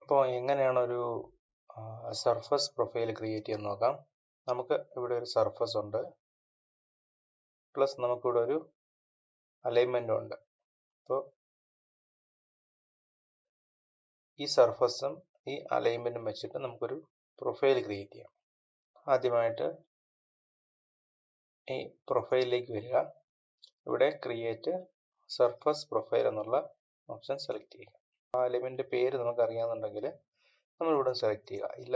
അപ്പോൾ എങ്ങനെയാണ് ഒരു സർഫസ് പ്രൊഫൈൽ ക്രിയേറ്റ് ചെയ്യാൻ നോക്കാം. നമുക്ക് ഇവിടെ ഒരു സർഫസ് ഉണ്ട്, പ്ലസ് നമുക്കിവിടെ ഒരു അലൈൻമെൻറ്റും ഉണ്ട്. അപ്പോൾ ഈ സർഫസും ഈ അലൈൻമെൻറ്റും വെച്ചിട്ട് നമുക്കൊരു പ്രൊഫൈൽ ക്രിയേറ്റ് ചെയ്യാം. ആദ്യമായിട്ട് ഈ പ്രൊഫൈലിലേക്ക് വരിക. ഇവിടെ ക്രിയേറ്റ് സർഫസ് പ്രൊഫൈൽ എന്നുള്ള ഓപ്ഷൻ സെലക്ട് ചെയ്യുക. ആ എലിമെന്റ് പേര് നമുക്ക് അറിയാമെന്നുണ്ടെങ്കിൽ നമ്മൾ ഇവിടെ സെലക്ട് ചെയ്യുക. ഇല്ല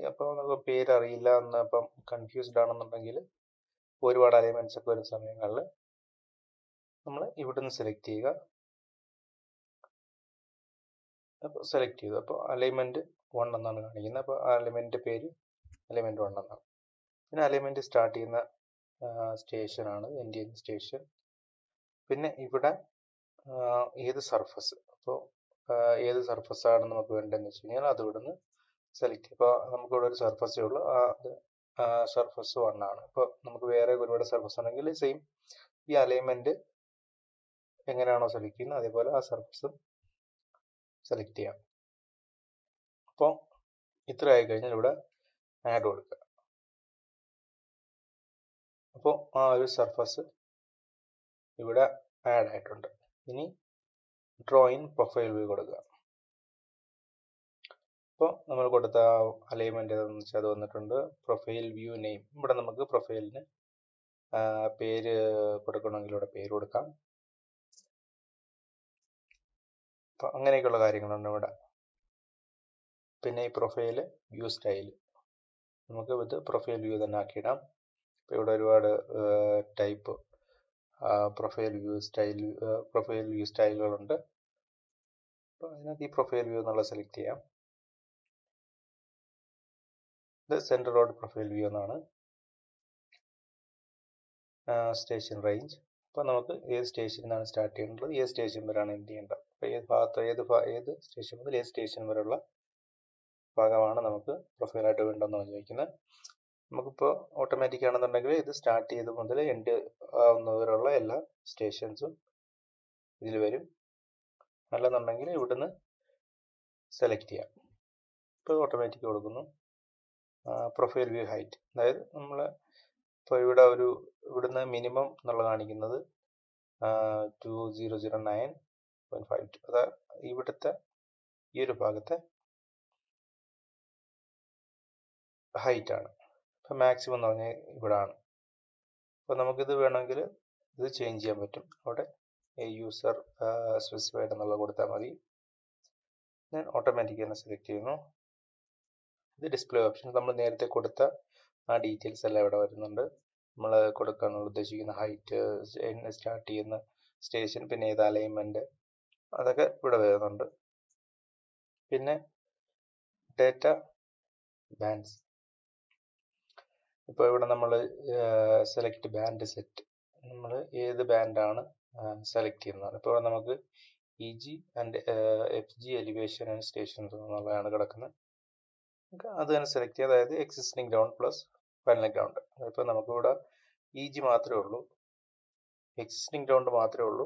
അപ്പോൾ നമുക്ക് പേര് അറിയില്ല എന്ന് അപ്പം കൺഫ്യൂസ്ഡ് ആണെന്നുണ്ടെങ്കിൽ ഒരുപാട് അലൈൻമെന്റ്സ് ഒക്കെ വരുന്ന സമയങ്ങളിൽ നമ്മൾ ഇവിടുന്ന് സെലക്ട് ചെയ്യുക. അപ്പോൾ സെലക്ട് ചെയ്തു. അപ്പോൾ അലൈൻമെന്റ് 1 എന്നാണ് കാണിക്കുന്നത്. അപ്പോൾ ആ എലിമെന്റ് പേര് എലിമെന്റ് 1 എന്നാണ്. പിന്നെ അലൈൻമെന്റ് സ്റ്റാർട്ട് ചെയ്യുന്ന സ്റ്റേഷൻ ആണ് ഇന്ത്യൻ സ്റ്റേഷൻ. പിന്നെ ഇവിടെ ഏത് സർഫസ്, അപ്പോൾ ഏത് സർഫസ് ആണ് നമുക്ക് വേണ്ടതെന്ന് വെച്ച് കഴിഞ്ഞാൽ അത് ഇവിടുന്ന് സെലക്ട് ചെയ്യും. അപ്പോൾ നമുക്കിവിടെ ഒരു സർഫസേ ഉള്ളൂ, സർഫസ് 1 ആണ്. അപ്പോൾ നമുക്ക് വേറെ ഒരുപാട് സർഫസ് ആണെങ്കിൽ സെയിം ഈ അലൈൻമെന്റ് എങ്ങനെയാണോ സെലക്ട് ചെയ്യുന്നത് അതേപോലെ ആ സർഫസും സെലക്ട് ചെയ്യാം. അപ്പോൾ ഇത്ര ആയി കഴിഞ്ഞാൽ ഇവിടെ ആഡ് കൊടുക്കുക. അപ്പോൾ ആ ഒരു സർഫസ് ഇവിടെ ആഡ് ആയിട്ടുണ്ട്. ഇനി ഡ്രോയിങ് പ്രൊഫൈൽ വ്യൂ കൊടുക്കുക. അപ്പോൾ നമ്മൾ കൊടുത്ത അലൈൻമെന്റ് ഏതാണെന്ന് വെച്ചാൽ അത് വന്നിട്ടുണ്ട്. പ്രൊഫൈൽ വ്യൂ നെയിം, ഇവിടെ നമുക്ക് പ്രൊഫൈലിന് പേര് കൊടുക്കണമെങ്കിൽ ഇവിടെ പേര് കൊടുക്കാം. അപ്പോൾ അങ്ങനെയൊക്കെയുള്ള കാര്യങ്ങളുണ്ട് ഇവിടെ. പിന്നെ ഈ പ്രൊഫൈല് വ്യൂ സ്റ്റൈൽ നമുക്ക് ഇത് പ്രൊഫൈൽ വ്യൂ തന്നെ ആക്കിയിടാം. ഇപ്പോൾ ഇവിടെ ഒരുപാട് ടൈപ്പ് പ്രൊഫൈൽ വ്യൂ സ്റ്റൈലുകളുണ്ട്. അപ്പോൾ അതിനകത്ത് ഈ പ്രൊഫൈൽ വ്യൂ എന്നുള്ള സെലക്ട് ചെയ്യാം. ഇത് സെൻട്രൽ റോഡ് പ്രൊഫൈൽ വ്യൂ എന്നാണ്. സ്റ്റേഷൻ റേഞ്ച്, അപ്പോൾ നമുക്ക് ഏത് സ്റ്റേഷനിൽ നിന്നാണ് സ്റ്റാർട്ട് ചെയ്യേണ്ടത്, ഏത് സ്റ്റേഷൻ വരെയാണ് എൻഡ് ചെയ്യേണ്ടത്, അപ്പോൾ ഏത് ഭാഗത്ത് ഏത് സ്റ്റേഷൻ മുതൽ ഏത് സ്റ്റേഷൻ വരെയുള്ള ഭാഗമാണ് നമുക്ക് പ്രൊഫൈലായിട്ട് വേണ്ടതെന്ന് ചോദിക്കുന്നത്. നമുക്കിപ്പോൾ ഓട്ടോമാറ്റിക് ആണെന്നുണ്ടെങ്കിൽ ഇത് സ്റ്റാർട്ട് ചെയ്ത് മുതൽ എൻഡ് ആവുന്നവരെയുള്ള എല്ലാ സ്റ്റേഷൻസും ഇതിൽ വരും. അല്ലെന്നുണ്ടെങ്കിൽ ഇവിടുന്ന് സെലക്ട് ചെയ്യാം. ഇപ്പോൾ ഓട്ടോമാറ്റിക് കൊടുക്കുന്നു. പ്രൊഫൈൽ വ്യൂ ഹൈറ്റ്, അതായത് നമ്മൾ ഇപ്പോൾ ഇവിടുന്ന് മിനിമം എന്നുള്ള കാണിക്കുന്നത് 2009.52, അതായത് ഇവിടുത്തെ ഈ ഒരു ഭാഗത്തെ ഹൈറ്റ് ആണ്. ഇപ്പം മാക്സിമം എന്ന് പറഞ്ഞാൽ ഇവിടെ ആണ്. അപ്പോൾ നമുക്കിത് വേണമെങ്കിൽ ഇത് ചേഞ്ച് ചെയ്യാൻ പറ്റും. അവിടെ യൂസർ സ്പെസിഫൈഡ് എന്നുള്ള കൊടുത്താൽ മതി. ഞാൻ ഓട്ടോമാറ്റിക് തന്നെ സെലക്ട് ചെയ്യുന്നു. ഇത് ഡിസ്പ്ലേ ഓപ്ഷൻ, നമ്മൾ നേരത്തെ കൊടുത്ത ആ ഡീറ്റെയിൽസ് എല്ലാം ഇവിടെ വരുന്നുണ്ട്. നമ്മൾ കൊടുക്കാൻ ഉദ്ദേശിക്കുന്ന ഹൈറ്റ്, സ്റ്റാർട്ട് ചെയ്യുന്ന സ്റ്റേഷൻ, പിന്നെ ഏത് അലൈൻമെന്റ്, അതൊക്കെ ഇവിടെ വരുന്നുണ്ട്. പിന്നെ ഡേറ്റ ബാൻഡ്സ്, ഇപ്പോൾ ഇവിടെ നമ്മൾ സെലക്ട് ബാൻഡ് സെറ്റ്, നമ്മൾ ഏത് ബാൻഡാണ് സെലക്ട് ചെയ്യുന്നത്. ഇപ്പോൾ നമുക്ക് EG and FG elevation and stations എന്നുള്ളതാണ് കിടക്കുന്നത്. അത് തന്നെ സെലക്ട് ചെയ്യുക, അതായത് existing ground plus final ground. ഇപ്പോൾ നമുക്കിവിടെ EG മാത്രമേ ഉള്ളൂ, എക്സിസ്റ്റിംഗ് ഗ്രൗണ്ട് മാത്രമേ ഉള്ളൂ,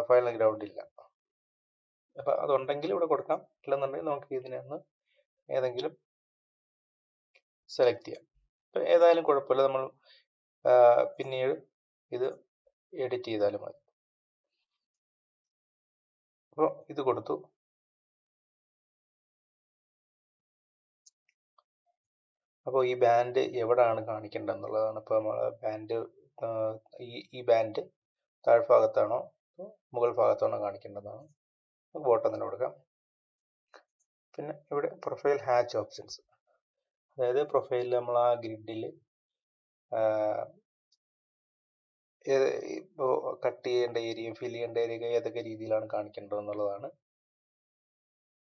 ഫൈനൽ ഗ്രൗണ്ട് ഇല്ല. അപ്പം അതുണ്ടെങ്കിൽ ഇവിടെ കൊടുക്കാം, ഇല്ലെന്നുണ്ടെങ്കിൽ നമുക്ക് ഇതിനൊന്ന് ഏതെങ്കിലും സെലക്ട് ചെയ്യാം. ഇപ്പം ഏതായാലും കുഴപ്പമില്ല, നമ്മൾ പിന്നീട് ഇത് എഡിറ്റ് ചെയ്താലും മതി. അപ്പോൾ ഇത് കൊടുത്തു. അപ്പോൾ ഈ ബാൻഡ് എവിടെയാണ് കാണിക്കേണ്ടത് എന്നുള്ളതാണ്. ഇപ്പോൾ നമ്മൾ ബാൻഡ് ഈ ബാൻഡ് താഴ്ഭാഗത്താണോ മുകൾ ഭാഗത്താണോ കാണിക്കേണ്ടതാണ്. ബോട്ടം തന്നെ കൊടുക്കാം. പിന്നെ ഇവിടെ പ്രൊഫൈൽ ഹാച്ച് ഓപ്ഷൻസ്, അതായത് പ്രൊഫൈലിൽ നമ്മൾ ആ ഗ്രിഡിൽ ഇപ്പോൾ കട്ട് ചെയ്യേണ്ട ഏരിയയും ഫിൽ ചെയ്യേണ്ട ഏരിയ ഏതൊക്കെ രീതിയിലാണ് കാണിക്കേണ്ടത് എന്നുള്ളതാണ്.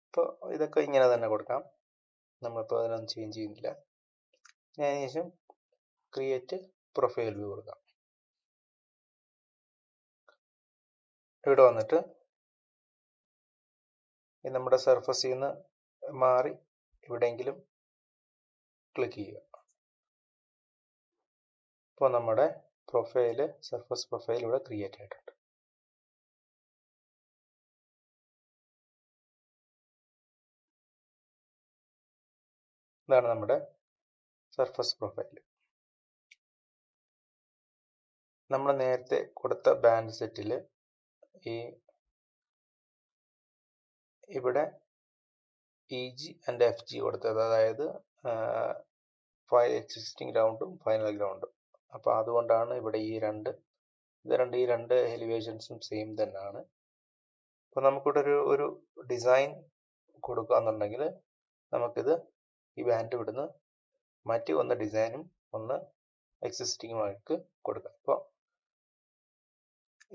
ഇപ്പോൾ ഇതൊക്കെ ഇങ്ങനെ തന്നെ കൊടുക്കാം, നമ്മളിപ്പോൾ അതിനൊന്നും ചേഞ്ച് ചെയ്യുന്നില്ല. അതിനുശേഷം ക്രിയേറ്റ് പ്രൊഫൈൽ വ്യൂ കൊടുക്കാം. ഇവിടെ വന്നിട്ട് നമ്മുടെ സർഫസിൽ നിന്ന് മാറി എവിടെയെങ്കിലും ക്ലിക്ക് ചെയ്യുക. ഇപ്പോൾ നമ്മുടെ സർഫസ് പ്രൊഫൈൽ ഇവിടെ ക്രിയേറ്റ് ആയിട്ടുണ്ട്. ഇതാണ് നമ്മുടെ സർഫസ് പ്രൊഫൈൽ. നമ്മൾ നേരത്തെ കൊടുത്ത ബാൻഡ് സെറ്റിൽ ഇവിടെ EG ആൻഡ് FG കൊടുത്തത്, അതായത് എക്സിസ്റ്റിംഗ് ഗ്രൗണ്ടും ഫൈനൽ ഗ്രൗണ്ടും. അപ്പോൾ അതുകൊണ്ടാണ് ഇവിടെ ഈ രണ്ട് എലിവേഷൻസും സെയിം തന്നെയാണ്. അപ്പോൾ നമുക്കിവിടെ ഒരു ഡിസൈൻ കൊടുക്കുകയെന്നുണ്ടെങ്കിൽ നമുക്കിത് ഈ ബാൻഡ് ഇവിടുന്ന് മാറ്റി ഒന്ന് ഡിസൈനും ഒന്ന് എക്സിസ്റ്റിങ്ങുമായിട്ട് കൊടുക്കാം. അപ്പോൾ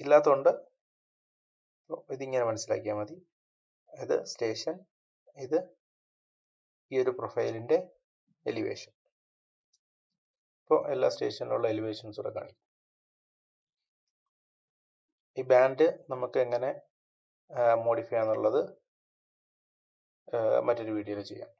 ഇല്ലാത്തതുകൊണ്ട് ഇതിങ്ങനെ മനസ്സിലാക്കിയാൽ മതി. ഇത് സ്റ്റേഷൻ, ഇത് ഈ ഒരു പ്രൊഫൈലിൻ്റെ എലിവേഷൻ. ഇപ്പോൾ എല്ലാ സ്റ്റേഷനിലുള്ള എലിവേഷൻസ് കൂടെ കാണിക്കും. ഈ ബാൻഡ് നമുക്ക് എങ്ങനെ മോഡിഫൈ ചെയ്യാന്നുള്ളത് മറ്റൊരു വീഡിയോയിൽ ചെയ്യാം.